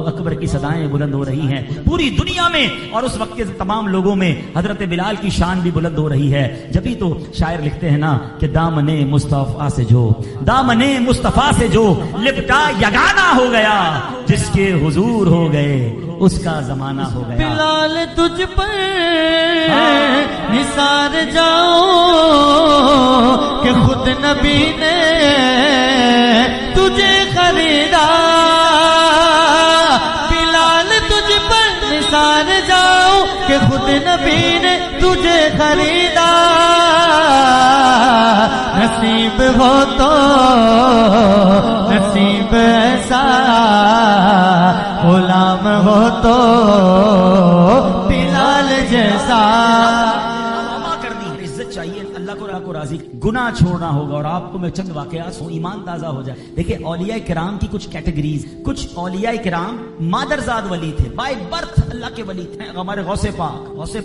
اکبر کی صدائیں بلند ہو رہی ہیں پوری دنیا میں، اور اس وقت کے تمام لوگوں میں حضرت بلال کی شان بھی بلند ہو رہی ہے۔ جبھی تو شاعر لکھتے ہیں نا کہ دامن مصطفیٰ سے جو، دامن مصطفیٰ سے جو لپٹا یگانہ ہو گیا، جس کے حضور ہو گئے اس کا زمانہ ہو گیا۔ بلال تجھ پر نثار جاؤ کہ خود نبی نے تجھے خریدا، بلال تجھ پر نثار جاؤ کہ خود نبی نے تجھے خریدا، نصیب ہو تو نصیب ایسا، غلام ہو تو بلال جیسا۔ عزت چاہیے، اللہ کو راضی، گناہ چھوڑنا ہوگا۔ اور آپ کو میں چند واقعات سوں ایمان تازہ ہو جائے۔ دیکھیں اولیاء کرام کی کچھ کیٹیگریز، کچھ اولیاء کرام مادرزاد ولی تھے، بائی برتھ اللہ کے ولی تھے۔ ہمارے غوث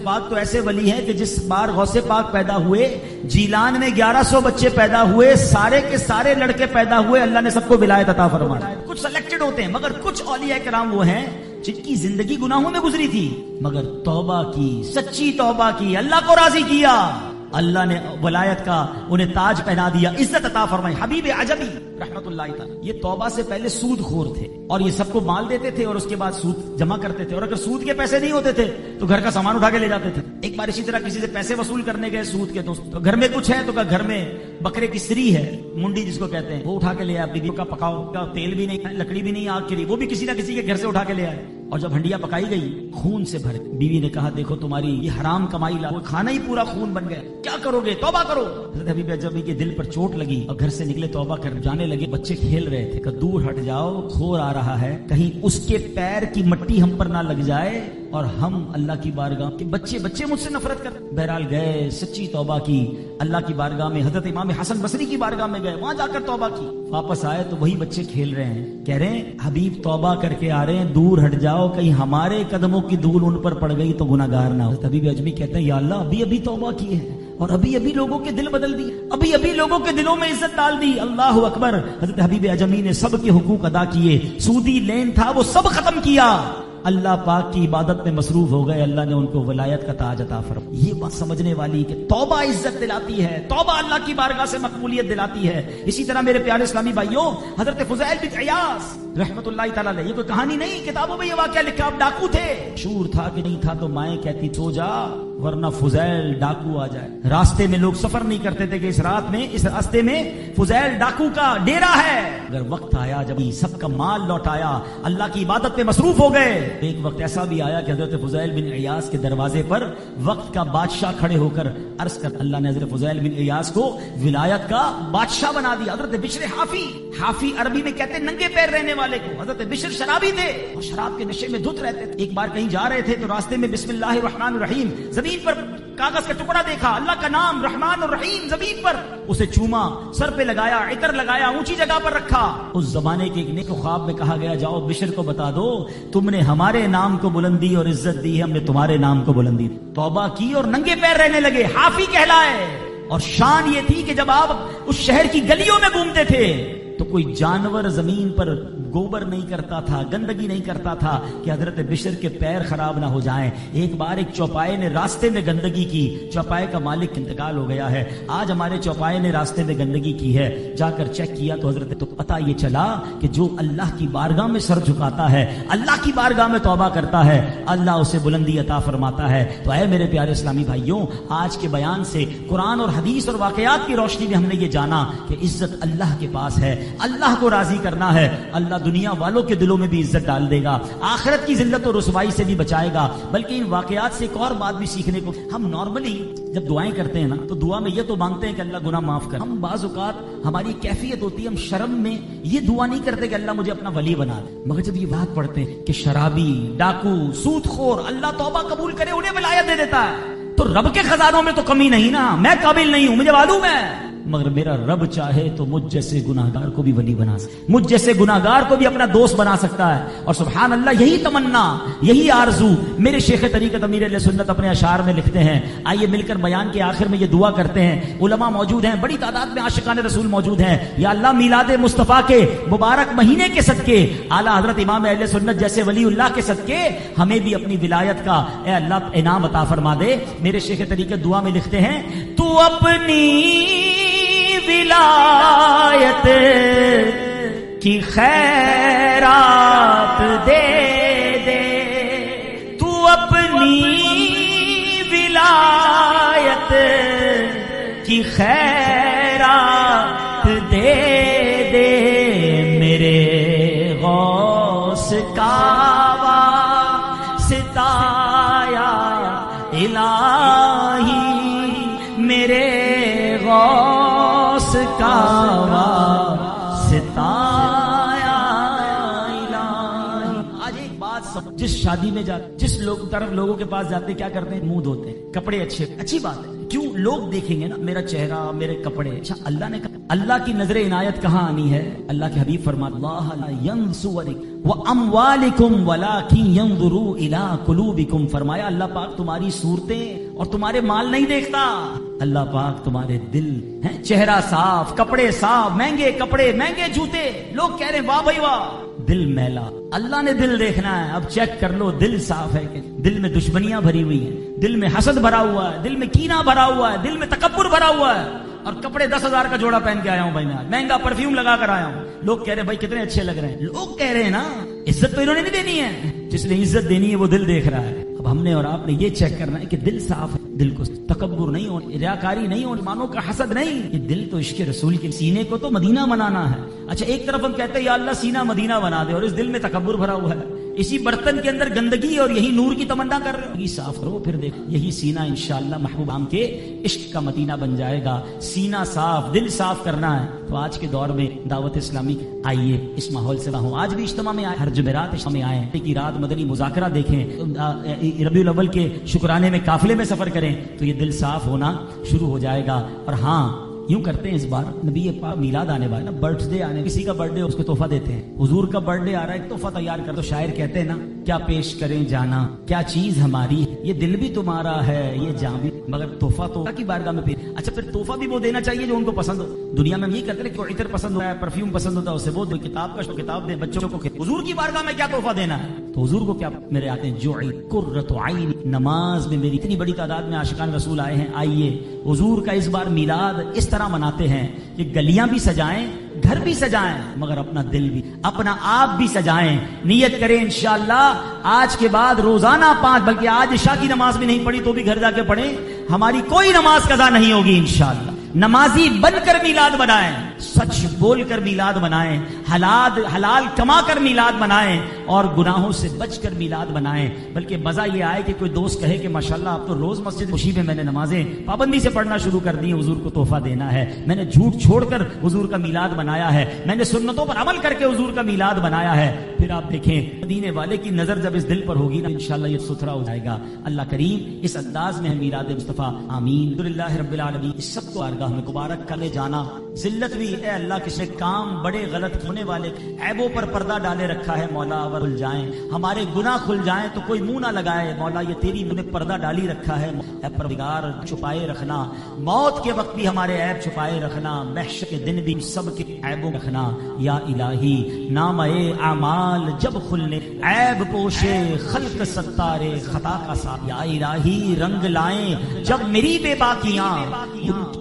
پاک تو ایسے ولی ہیں کہ جس بار غوث پاک پیدا ہوئے جیلان میں 1100 بچے پیدا ہوئے، سارے کے سارے لڑکے پیدا ہوئے، اللہ نے سب کو ولایت عطا فرمایا۔ کچھ سلیکٹڈ ہوتے ہیں، مگر کچھ اولیاء کرام وہ ہیں جن کی زندگی گناہوں میں گزری تھی مگر توبہ کی، سچی توبہ کی، اللہ کو راضی کیا، اللہ نے ولایت کا انہیں تاج پہنا دیا، عزت عطا فرمائی۔ حبیب عجبی رحمت اللہ تعالی، یہ توبہ سے پہلے سود خور تھے اور یہ سب کو مال دیتے تھے اور اس کے بعد سود جمع کرتے تھے، اور اگر سود کے پیسے نہیں ہوتے تھے تو گھر کا سامان اٹھا کے لے جاتے تھے۔ ایک بار اسی طرح کسی سے پیسے وصول کرنے گئے سود کے، تو گھر میں کچھ ہے تو گھر میں بکرے کی سری ہے، منڈی جس کو کہتے ہیں، وہ اٹھا کے لے آئے، بیوی کا پکاؤ کا تیل بھی نہیں، لکڑی بھی نہیں آگ کے لیے، وہ بھی کسی نہ کسی کے گھر سے اٹھا کے لے آئے۔ اور جب ہنڈیا پکائی گئی خون سے بھر، بیوی نے کہا دیکھو تمہاری یہ حرام کمائی لا، کھانا ہی پورا خون بن گیا، کیا کرو گے؟ توبہ کرو۔ حضرت حبیب عجبی کے دل پر چوٹ لگی اور گھر سے نکلے، توبہ کر جانے لگے۔ بچے کھیل رہے تھے کہ دور ہٹ جاؤ، کھور آ رہا ہے، کہیں اس کے پیر کی مٹی ہم پر نہ لگ جائے اور ہم اللہ کی بارگاہ کے بچے مجھ سے نفرت کر۔ بہرحال گئے، سچی توبہ کی، اللہ کی بارگاہ میں، حضرت امام حسن بصری کی بارگاہ میں گئے، وہاں جا کر توبہ کی۔ واپس آئے تو وہی بچے کھیل رہے ہیں، کہہ رہے ہیں حبیب توبہ کر کے آ رہے ہیں، دور ہٹ جاؤ، کہیں ہمارے قدموں کی دھول ان پر پڑ گئی تو گناہگار نہ ہو۔ حبیب اجمی کہتے ہیں یا اللہ ابھی توبہ کی ہے، اور ابھی ابھی لوگوں کے دل بدل دیے, ابھی ابھی لوگوں کے دلوں میں عزت ڈال دی. اللہ اکبر. حضرت حبیب اجمی نے سب کے حقوق ادا کیے, سودی لین تھا وہ سب ختم کیا, اللہ پاک کی عبادت میں مصروف ہو گئے, اللہ نے ان کو ولایت کا تاج عطا فرمایا. یہ بات سمجھنے والی کہ توبہ عزت دلاتی ہے, توبہ اللہ کی بارگاہ سے مقبولیت دلاتی ہے. اسی طرح میرے پیارے اسلامی بھائیوں, حضرت فضیل بن عیاض رحمت اللہ تعالیٰ علیہ, یہ کوئی کہانی نہیں, کتابوں میں یہ واقعہ لکھا. اب ڈاکو تھے, شور تھا کہ نہیں تھا تو مائیں کہتی سو جا ورنہ فضیل ڈاکو آ جائے. راستے میں لوگ سفر نہیں کرتے تھے کہ اس رات میں اس راستے میں فضیل ڈاکو کا ڈیرا ہے. اگر وقت آیا جب سب کا مال لوٹایا, اللہ کی عبادت میں مصروف ہو گئے, ایک وقت ایسا بھی آیا کہ حضرت فضیل بن عیاض کے دروازے پر وقت کا بادشاہ کھڑے ہو کر عرض کر, اللہ نے حضرت فضیل بن عیاض کو ولایت کا بادشاہ بنا دیا. حضرت بشر حافی, حافی عربی میں کہتے ہیں ننگے پیر رہنے والے کو. حضرت بشر شرابی تھے اور شراب کے نشے میں دھت رہتے تھے. ایک بار کہیں جا رہے تھے تو راستے میں بسم اللہ الرحمن الرحیم, زمین پر کاغذ کا ٹکڑا دیکھا, اللہ کا نام رحمان اور رحیم زمین پر, اسے چوما, سر پہ لگایا, عطر لگایا, اونچی جگہ پر رکھا. اس زمانے کے ایک نیک خواب میں کہا گیا, جاؤ بشر کو بتا دو تم نے ہمارے نام کو بلندی اور عزت دی ہے, ہم نے تمہارے نام کو بلندی دی. توبہ کی اور ننگے پیر رہنے لگے, حافی کہلائے. اور شان یہ تھی کہ جب آپ اس شہر کی گلیوں میں گھومتے تھے تو کوئی جانور زمین پر گوبر نہیں کرتا تھا, گندگی نہیں کرتا تھا کہ حضرت بشر کے پیر خراب نہ ہو جائیں. ایک بار ایک چوپائے نے راستے میں گندگی کی, چوپائے کا مالک انتقال ہو گیا ہے, آج ہمارے چوپائے نے راستے میں گندگی کی ہے, جا کر چیک کیا تو حضرت تو پتہ یہ چلا کہ جو اللہ کی بارگاہ میں سر جھکاتا ہے, اللہ کی بارگاہ میں توبہ کرتا ہے, اللہ اسے بلندی عطا فرماتا ہے. تو اے میرے پیارے اسلامی بھائیوں, آج کے بیان سے قرآن اور حدیث اور واقعات کی روشنی میں ہم نے یہ جانا کہ عزت اللہ کے پاس ہے, اللہ کو راضی کرنا ہے, اللہ دنیا والوں کے دلوں میں بھی عزت ڈال دے گا, آخرت کی ذلت اور رسوائی سے بھی بچائے گا. بلکہ ان واقعات سے ایک اور بات بھی سیکھنے کو, ہم نارملی جب دعائیں کرتے ہیں نا تو دعا میں یہ تو مانگتے ہیں کہ اللہ گناہ معاف کر. ہم بعض اوقات ہماری کیفیت ہوتی ہے, ہم شرم میں یہ دعا نہیں کرتے کہ اللہ مجھے اپنا ولی بنا دے, مگر جب یہ بات پڑھتے ہیں کہ شرابی, ڈاکو, سود خور اللہ توبہ قبول کرے انہیں ولایت دے دیتا ہے, تو رب کے خزانوں میں تو کمی نہیں نا, میں قابل نہیں ہوں, مجھے معلوم ہے, مگر میرا رب چاہے تو مجھ جیسے گناہگار کو بھی ولی بنا سکتا ہے, مجھ جیسے گناہگار کو بھی اپنا دوست بنا سکتا ہے. اور سبحان اللہ, یہی تمنا, یہی آرزو میرے شیخ طریقت امیر اہل سنت اپنے اشعار میں لکھتے ہیں. آئیے مل کر بیان کے آخر میں یہ دعا کرتے ہیں. علماء موجود ہیں, بڑی تعداد میں عاشقان رسول موجود ہیں. یا اللہ میلاد مصطفیٰ کے مبارک مہینے کے صدقے, اعلیٰ حضرت امام اہل سنت جیسے ولی اللہ کے صدقے ہمیں بھی اپنی ولایت کا اے اللہ انعام عطا فرما دے. میرے شیخ طریقت دعا میں لکھتے ہیں, تو اپنی ولایت کی خیرات دے دے, تو اپنی ولایت کی خیرات دے دے, میرے غوث کا ستایا الہی, میرے غوث کا ستایا الہی. آج ایک بات جس شادی میں جاتے, جس طرف لوگوں کے پاس جاتے کیا کرتے ہیں, منہ دھوتے ہیں, کپڑے اچھے, اچھی بات ہے, کیوں لوگ دیکھیں گے نا میرا چہرہ, میرے کپڑے. اچھا اللہ نے کہا, اللہ کی نظر عنایت کہاں آنی ہے؟ اللہ کے حبیب فرماتے اللہ لا ينظر واموالکم ولکن ينظر الى قلوبکم, فرمایا اللہ پاک تمہاری صورتیں اور تمہارے مال نہیں دیکھتا, اللہ پاک تمہارے دل ہیں. چہرہ صاف, کپڑے صاف, مہنگے کپڑے, مہنگے جوتے, لوگ کہہ رہے ہیں واہ بھائی واہ, دل میلا. اللہ نے دل دیکھنا ہے. اب چیک کر لو دل صاف ہے کہ دل میں دشمنیاں بھری ہوئی ہیں, دل میں حسد بھرا ہوا ہے, دل میں کینہ بھرا ہوا ہے, دل میں تکبر بھرا ہوا ہے. اور کپڑے 10,000 کا جوڑا پہن کے آیا ہوں بھائی, میں مہنگا پرفیوم لگا کر آیا ہوں. لوگ کہہ رہے ہیں بھائی کتنے اچھے لگ رہے ہیں. لوگ کہہ رہے ہیں نا عزت تو انہوں نے نہیں دینی ہے, جس نے عزت دینی ہے وہ دل دیکھ رہا ہے. اب ہم نے اور آپ نے یہ چیک کرنا ہے کہ دل صاف ہے, دل کو تکبر نہیں ہو, ریاکاری نہیں ہو, مانوں کا حسد نہیں. یہ دل تو عشق رسول کے, سینے کو تو مدینہ بنانا ہے. اچھا ایک طرف ہم کہتے ہیں یا اللہ سینہ مدینہ بنا دے, اور اس دل میں تکبر بھرا ہوا ہے, اسی برتن کے اندر گندگی اور یہی نور کی تمنا کر رہے ہو. یہ صاف کرو, پھر دیکھ یہی سینہ انشاءاللہ محبوب عام کے عشق کا مدینہ بن جائے گا. سینہ صاف, دل صاف کرنا ہے. تو آج کے دور میں دعوت اسلامی آئیے اس ماحول سے ہوں. آج بھی اجتماع میں آئے, ہر جمعرات اجتماع میں آئے کہ رات مدنی مذاکرہ دیکھیں, ربیع الاول کے شکرانے میں قافلے میں سفر کریں, تو یہ دل صاف ہونا شروع ہو جائے گا. اور ہاں یوں کرتے ہیں, اس بار نبی پاک میلاد آنے والا, برتھ ڈے آنے, کسی کا برتھ ڈے اس کو تحفہ دیتے ہیں. حضور کا برتھ ڈے آ رہا ہے, ایک تحفہ تیار کر دو. شاعر کہتے ہیں نا, کیا پیش کریں جانا, کیا چیز ہماری یہ دل بھی تمہارا ہے یہ جان بھی، مگر تحفہ تو اللہ کی بارگاہ میں پھر اچھا پھر تحفہ بھی وہ دینا چاہیے جو ان کو پسند ہو. دنیا میں ہم یہ کرتے ہیں کہ عطر پسند ہوتا ہے، پرفیوم پسند ہوتا ہے، اسے وہ دے، کتاب کا کتاب دے، بچوں کو. حضور کی بارگاہ میں کیا تحفہ دینا ہے؟ تو حضور کو کیا میرے آتے ہیں جو قرۃ عین. نماز میں میری اتنی بڑی تعداد میں عاشقان رسول آئے ہیں. آئیے حضور کا اس بار میلاد اس طرح مناتے ہیں کہ گلیاں بھی سجائیں، گھر بھی سجائیں، مگر اپنا دل بھی، اپنا آپ بھی سجائیں. نیت کریں انشاءاللہ آج کے بعد روزانہ 5، بلکہ آج عشاء کی نماز بھی نہیں پڑھی تو بھی گھر جا کے پڑھیں، ہماری کوئی نماز قضا نہیں ہوگی انشاءاللہ. نمازی بن کر میلاد بنائیں، سچ بول کر میلاد بنائیں، حلال کما کر میلاد بنائیں، اور گناہوں سے بچ کر میلاد بنائیں. بلکہ مزہ یہ آئے کہ کوئی دوست کہے کہ ماشاءاللہ آپ تو روز مسجد خوشی میں میں نے نمازیں پابندی سے پڑھنا شروع کر دی، حضور کو تحفہ دینا ہے، میں نے جھوٹ چھوڑ کر حضور کا میلاد بنایا ہے، میں نے سنتوں پر عمل کر کے حضور کا میلاد بنایا ہے. پھر آپ دیکھیں مدینے والے کی نظر جب اس دل پر ہوگی نا انشاءاللہ یہ ستھرا ہو جائے گا. اللہ کریم اس انداز میں ہے میلاد مصطفیٰ. آمین. الحمدللہ رب العالمین. اس سب کو بارگاہ میں مبارک کرنے جانا ذلت بھی اے اللہ کس نے کام بڑے غلط ہونے والے عیبوں پر پردہ ڈالے رکھا ہے مولا، اور کھل جائیں ہمارے گناہ کھل جائیں تو کوئی منہ نہ لگائے مولا یہ تیری نے پردہ ڈالی رکھا ہے. اے پروردگار چھپائے رکھنا، موت کے وقت بھی ہمارے عیب چھپائے رکھنا، محشر کے دن بھی سب کے عیبوں رکھنا. یا الہی نام اعمال جب کھلنے عیب پوشے خلق ستارے خطا کا ساتھ. یا الہی رنگ لائیں جب میری بے باکیاں،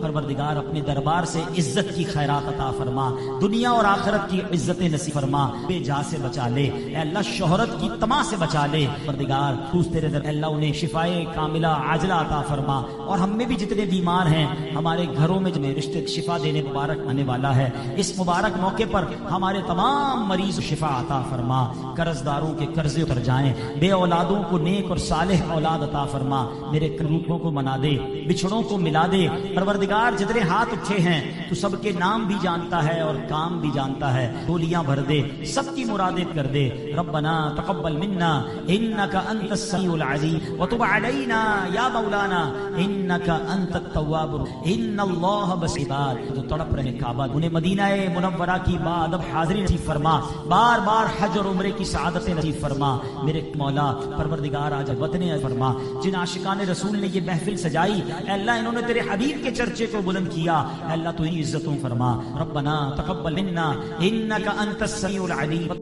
پروردگار اپنے دربار سے عزت کی خیرات عطا فرما، دنیا اور آخرت کی عزت نصیب فرما. بے جا سے بچا لے اے اللہ، شہرت کی طمع سے بچا لے پروردگار. تو تیرے در اللہ انہیں شفائے کاملہ عاجلہ عطا فرما. اور ہم میں بھی جتنے بیمار ہیں ہمارے گھروں میں جنہیں رشتے شفا دینے مبارک آنے والا ہے، اس مبارک موقع پر ہمارے تمام مریض شفا عطا فرما. قرض داروں کے قرضے اتر جائیں، بے اولادوں کو نیک اور صالح اولاد عطا فرما. میرے روحوں کو منا دے، بچھڑوں کو ملا دے پروردگار. جتنے ہاتھ اٹھے ہیں تو سب کے نام بھی جانتا ہے اور کام بھی جانتا ہے. ٹولیاں بھر دے، سب کی مرادیں کر دے. ربنا تقبل منا انك انت السميع العليم وتب علينا يا مولانا انك انت التواب ان الله بصير. جو تڑپ رہے کعبہ انہیں مدینہ منورہ کی بادب حاضری نصیب فرما، بار بار حج اور عمرے کی سعادتیں نصیب فرما. میرے مولا پروردگار آج وطن فرما. جن عاشقان رسول نے یہ محفل سجائی اے اللہ انہوں نے تیرے حبیب کے چرچے کو بلند کیا اے اللہ تو انہیں عزتوں فرما. ربنا تقبل منا انك انت السميع العليم.